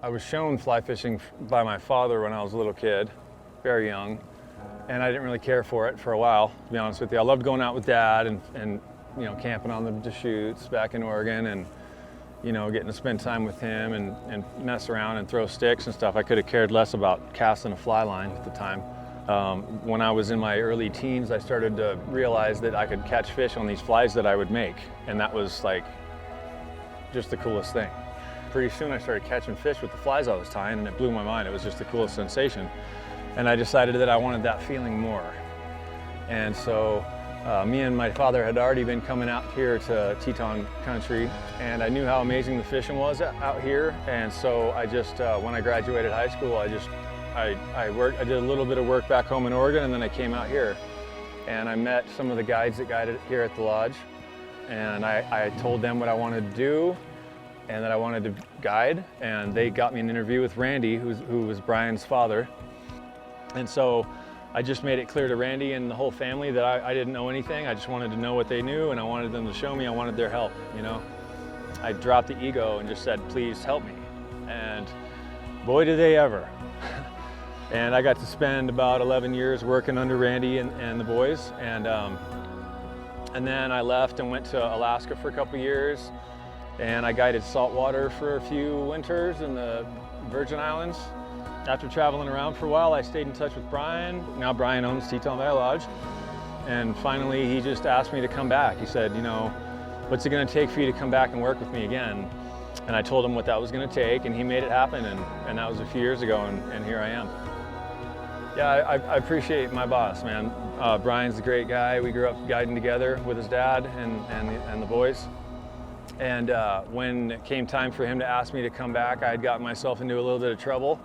I was shown fly fishing by my father when I was a little kid, very young, and I didn't really care for it for a while, to be honest with you. I loved going out with Dad and camping on the Deschutes back in Oregon, and getting to spend time with him and mess around and throw sticks and stuff. I could have cared less about casting a fly line at the time. When I was in my early teens, I started to realize that I could catch fish on these flies that I would make, and that was like just the coolest thing. Pretty soon I started catching fish with the flies I was tying, and it blew my mind. It was just the coolest sensation. And I decided that I wanted that feeling more. And so me and my father had already been coming out here to Teton country, and I knew how amazing the fishing was out here. And so I just, when I graduated high school, I did a little bit of work back home in Oregon, and then I came out here. And I met some of the guides that guided here at the lodge, and I told them what I wanted to do and that I wanted to guide, and they got me an interview with Randy, who was Brian's father. And so I just made it clear to Randy and the whole family that I didn't know anything. I just wanted to know what they knew, and I wanted them to show me. I wanted their help, I dropped the ego and just said, please help me. And boy, did they ever. And I got to spend about 11 years working under Randy and the boys. And then I left and went to Alaska for a couple years. And I guided saltwater for a few winters in the Virgin Islands. After traveling around for a while, I stayed in touch with Brian. Now Brian owns Teton Valley Lodge. And finally, he just asked me to come back. He said, what's it gonna take for you to come back and work with me again? And I told him what that was gonna take, and he made it happen. And that was a few years ago, and here I am. Yeah, I appreciate my boss, man. Brian's a great guy. We grew up guiding together with his dad and the boys. And when it came time for him to ask me to come back, I had gotten myself into a little bit of trouble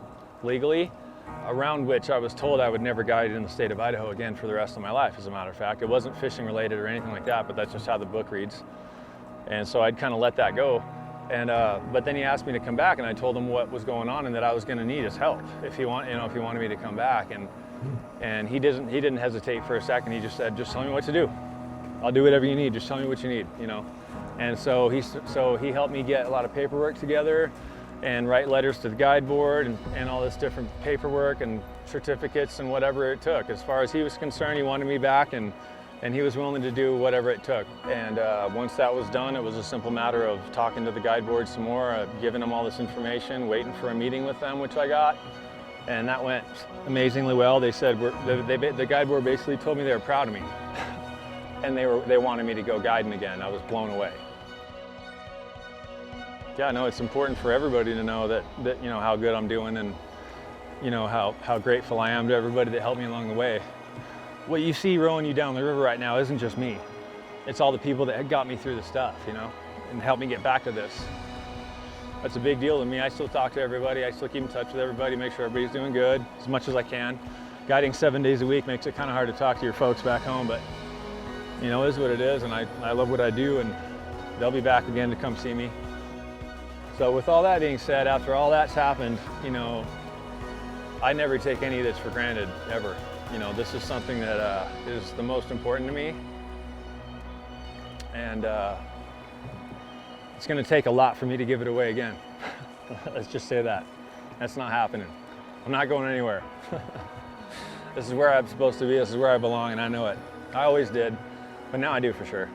legally, around which I was told I would never guide in the state of Idaho again for the rest of my life, as a matter of fact. It wasn't fishing related or anything like that, but that's just how the book reads. And so I'd kind of let that go. And but then he asked me to come back, and I told him what was going on and that I was going to need his help if he wanted me to come back. And he didn't hesitate for a second. He just said, just tell me what to do. I'll do whatever you need. Just tell me what you need, And so he helped me get a lot of paperwork together and write letters to the guide board and all this different paperwork and certificates and whatever it took. As far as he was concerned, he wanted me back, and he was willing to do whatever it took. And once that was done, it was a simple matter of talking to the guide board some more, giving them all this information, waiting for a meeting with them, which I got. And that went amazingly well. They said, the guide board basically told me they were proud of me. And they wanted me to go guiding again. I was blown away. Yeah, no, it's important for everybody to know that how good I'm doing, and how grateful I am to everybody that helped me along the way. What you see rowing you down the river right now isn't just me. It's all the people that got me through the stuff, and helped me get back to this. That's a big deal to me. I still talk to everybody. I still keep in touch with everybody, make sure everybody's doing good as much as I can. Guiding 7 days a week makes it kind of hard to talk to your folks back home, but it is what it is, and I love what I do, and they'll be back again to come see me. So with all that being said, after all that's happened, I never take any of this for granted, ever. This is something that is the most important to me, and it's going to take a lot for me to give it away again. Let's just say that. That's not happening. I'm not going anywhere. This is where I'm supposed to be, this is where I belong, and I know it. I always did, but now I do for sure.